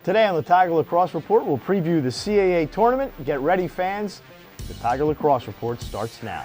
Today on the Tiger Lacrosse Report, we'll preview the CAA tournament. Get ready, fans. The Tiger Lacrosse Report starts now.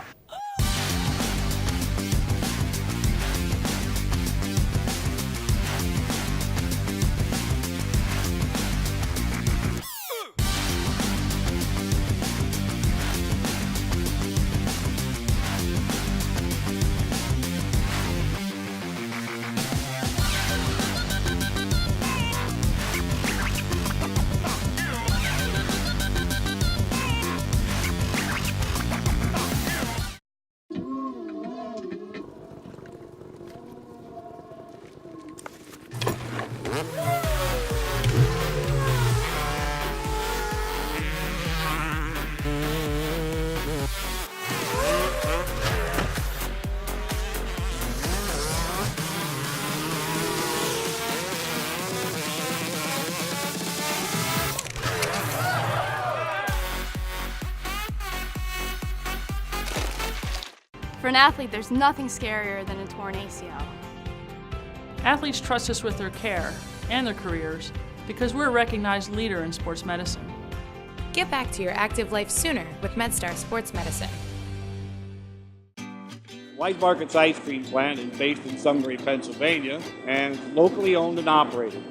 For an athlete, there's nothing scarier than a torn ACL. Athletes trust us with their care and their careers because we're a recognized leader in sports medicine. Get back to your active life sooner with MedStar Sports Medicine. Wise Market's ice cream plant is based in Sunbury, Pennsylvania, and it's locally owned and operated.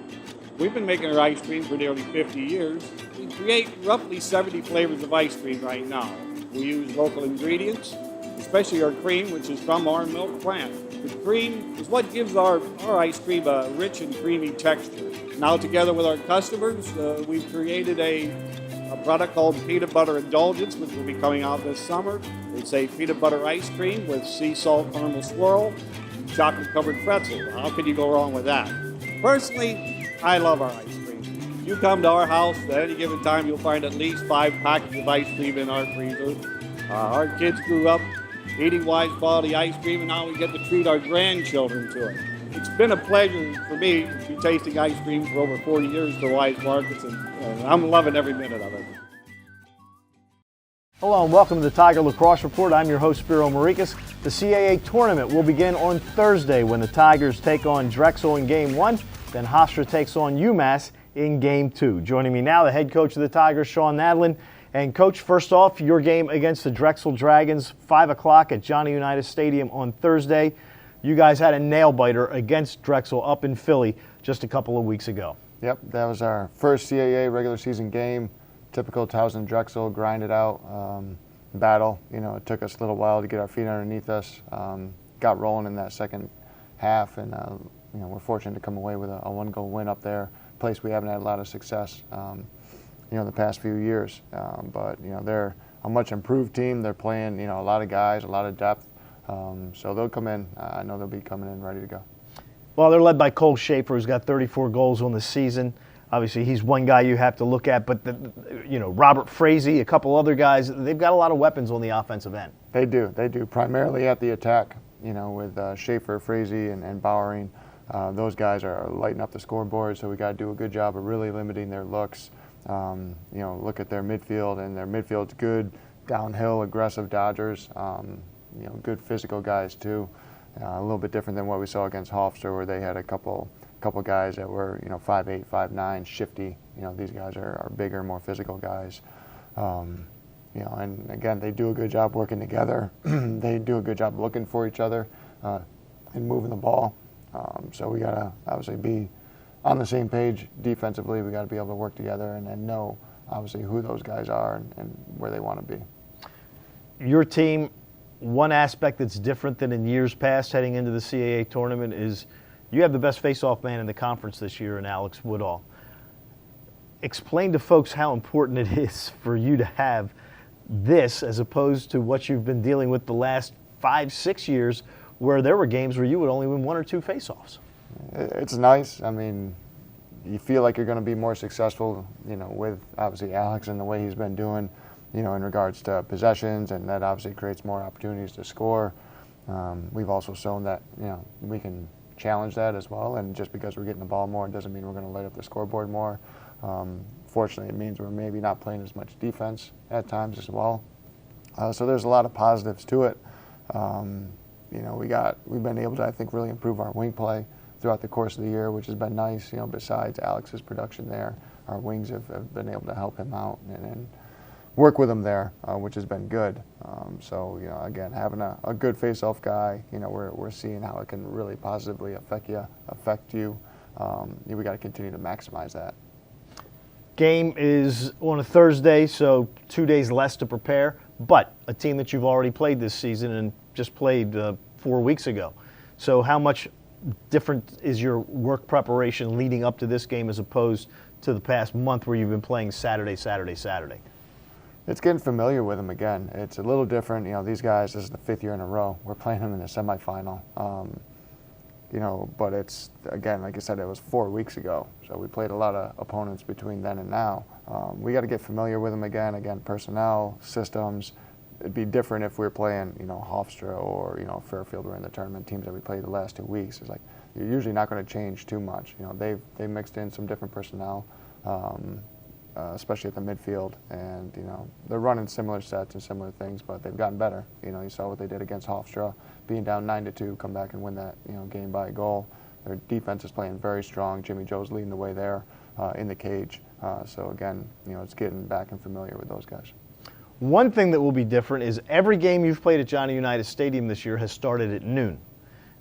We've been making our ice cream for nearly 50 years. We create roughly 70 flavors of ice cream right now. We use local ingredients, especially our cream, which is from our milk plant. The cream is what gives our ice cream a rich and creamy texture. Now, together with our customers, we've created a product called Peanut Butter Indulgence, which will be coming out this summer. It's a peanut butter ice cream with sea salt caramel swirl, chocolate-covered pretzel. How could you go wrong with that? Personally, I love our ice cream. If you come to our house at any given time, you'll find at least 5 packets of ice cream in our freezer. Our kids grew up eating Wise quality ice cream, and now we get to treat our grandchildren to it. It's been a pleasure for me to be tasting ice cream for over 40 years for Wise Markets, and I'm loving every minute of it. Hello and welcome to the Tiger Lacrosse Report. I'm your host, Spiro Morekas. The CAA tournament will begin on Thursday when the Tigers take on Drexel in Game 1, then Hofstra takes on UMass in Game 2. Joining me now, the head coach of the Tigers, Shawn Nadelen. And Coach, first off, your game against the Drexel Dragons, 5 o'clock at Johnny Unitas Stadium on Thursday. You guys had a nail-biter against Drexel up in Philly just a couple of weeks ago. Yep, that was our first CAA regular season game. Typical Towson Drexel, grinded out battle. You know, it took us a little while to get our feet underneath us. Got rolling in that second half, and you know, we're fortunate to come away with a one-goal win up there, a place we haven't had a lot of success. You know, the past few years, but you know, they're a much improved team. They're playing, you know, a lot of guys, a lot of depth, so they'll come in. I know they'll be coming in ready to go. Well, they're led by Cole Schaefer, who's got 34 goals on the season. Obviously, he's one guy you have to look at, but you know, Robert Frazee, a couple other guys, they've got a lot of weapons on the offensive end. They do, primarily at the attack. You know, with Schaefer, Frazee, and Bowering, those guys are lighting up the scoreboard. So we got to do a good job of really limiting their looks. You know, look at their midfield, and their midfield's good, downhill, aggressive Dodgers. You know, good physical guys too. A little bit different than what we saw against Hofstra, where they had a couple guys that were, you know, 5'8", 5'9", shifty. You know, these guys are bigger, more physical guys. You know, and again, they do a good job working together. They do a good job looking for each other and moving the ball. So we gotta obviously be on the same page defensively. We got to be able to work together and know, obviously, who those guys are and where they want to be. Your team, one aspect that's different than in years past heading into the CAA tournament is you have the best face-off man in the conference this year in Alex Woodall. Explain to folks how important it is for you to have this as opposed to what you've been dealing with the last 5-6 years where there were games where you would only win 1 or 2 face-offs. It's nice. I mean, you feel like you're going to be more successful, you know, with obviously Alex and the way he's been doing, you know, in regards to possessions, and that obviously creates more opportunities to score. We've also shown that, you know, we can challenge that as well, and just because we're getting the ball more, it doesn't mean we're going to light up the scoreboard more. Fortunately, it means we're maybe not playing as much defense at times as well. So there's a lot of positives to it. You know, we've been able to, I think, really improve our wing play throughout the course of the year, which has been nice, you know, besides Alex's production there. our wings have been able to help him out and work with him there, which has been good. So, again, having a good face-off guy, we're seeing how it can really positively affect you. We got to continue to maximize that. Game is on a Thursday, so 2 days less to prepare, but a team that you've already played this season and just played 4 weeks ago. So how much different is your work preparation leading up to this game as opposed to the past month where you've been playing Saturday? It's getting familiar with them again. It's a little different. These guys, this is the 5th year in a row. We're playing them in the semifinal. But it's, again, like I said, it was 4 weeks ago. So we played a lot of opponents between then and now. We got to get familiar with them again. Again, personnel, systems. It'd be different if we were playing, Hofstra or, Fairfield were in the tournament teams that we played the last 2 weeks. It's like, you're usually not going to change too much. They mixed in some different personnel, especially at the midfield. And, they're running similar sets and similar things, but they've gotten better. You saw what they did against Hofstra, being down 9-2, come back and win that, game by a goal. Their defense is playing very strong. Jimmy Joe's leading the way there in the cage. So, again, it's getting back and familiar with those guys. One thing that will be different is every game you've played at Johnny Unitas Stadium this year has started at noon.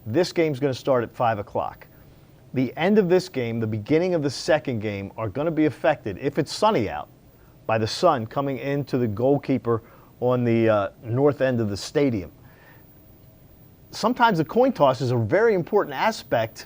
This game's going to start at 5 o'clock. The end of this game, the beginning of the second game, are going to be affected, if it's sunny out, by the sun coming into the goalkeeper on the north end of the stadium. Sometimes the coin toss is a very important aspect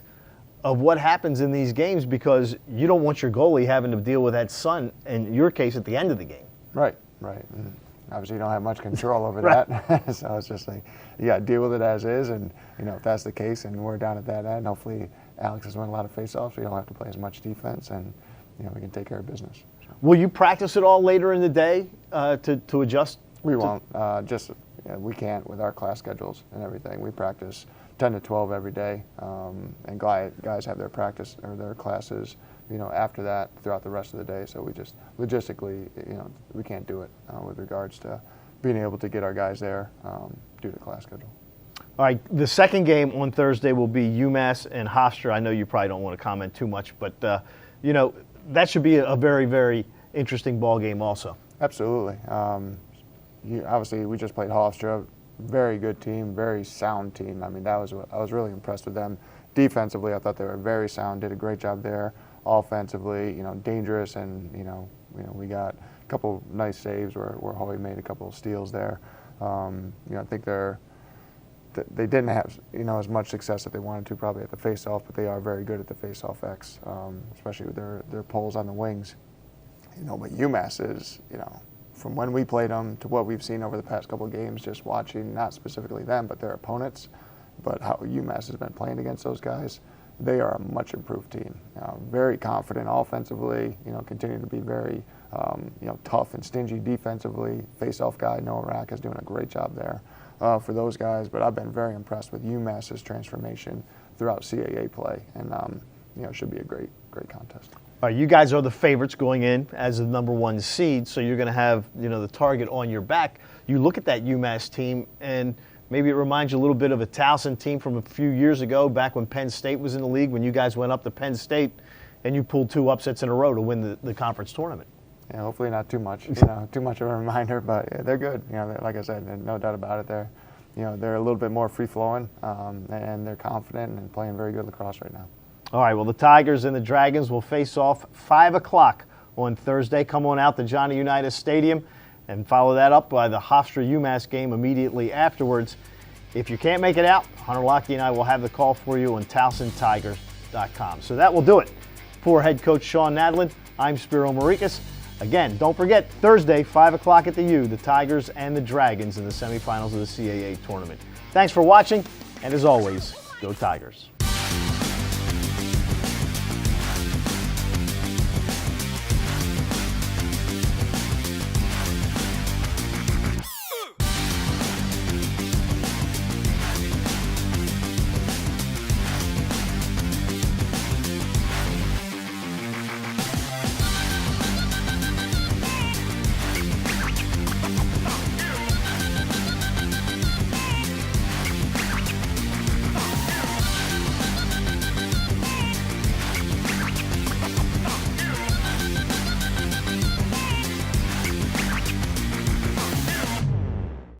of what happens in these games because you don't want your goalie having to deal with that sun, in your case, at the end of the game. Right. And obviously, you don't have much control over that. So it's just like, you got to deal with it as is. And, if that's the case and we're down at that end, hopefully Alex has won a lot of face-offs. We don't have to play as much defense and, we can take care of business. So. Will you practice it all later in the day to adjust? We won't. We can't with our class schedules and everything. We practice 10 to 12 every day. And guys have their practice or their classes after that throughout the rest of the day. So we just logistically, we can't do it with regards to being able to get our guys there due to class schedule. All right, the second game on Thursday will be UMass and Hofstra. I know you probably don't want to comment too much, but that should be a very, very interesting ball game also. Absolutely. Obviously, we just played Hofstra. Very good team, very sound team. I mean, I was really impressed with them. Defensively, I thought they were very sound. Did a great job there. Offensively, dangerous, and we got a couple nice saves where Howie made a couple of steals there. I think they didn't have as much success that they wanted to probably at the face-off, but they are very good at the face-off X, especially with their pulls on the wings. But UMass is from when we played them to what we've seen over the past couple of games, just watching not specifically them but their opponents, but how UMass has been playing against those guys. They are a much improved team. Very confident offensively. Continue to be very tough and stingy defensively. Face-off guy Noah Rack is doing a great job there for those guys. But I've been very impressed with UMass's transformation throughout CAA play, and it should be a great contest. All right, you guys are the favorites going in as the number 1 seed, so you're going to have the target on your back. You look at that UMass team and maybe it reminds you a little bit of a Towson team from a few years ago, back when Penn State was in the league, when you guys went up to Penn State and you pulled 2 upsets in a row to win the conference tournament. Yeah, hopefully not too much, too much of a reminder, but yeah, they're good. Like I said, no doubt about it. They're a little bit more free-flowing, and they're confident and playing very good lacrosse right now. All right, well, the Tigers and the Dragons will face off 5 o'clock on Thursday. Come on out to Johnny Unitas Stadium and follow that up by the Hofstra-UMass game immediately afterwards. If you can't make it out, Hunter Lockie and I will have the call for you on TowsonTigers.com. So that will do it. For head coach Shawn Nadelen, I'm Spiro Morekas. Again, don't forget, Thursday, 5 o'clock at the U, the Tigers and the Dragons in the semifinals of the CAA tournament. Thanks for watching, and as always, go Tigers.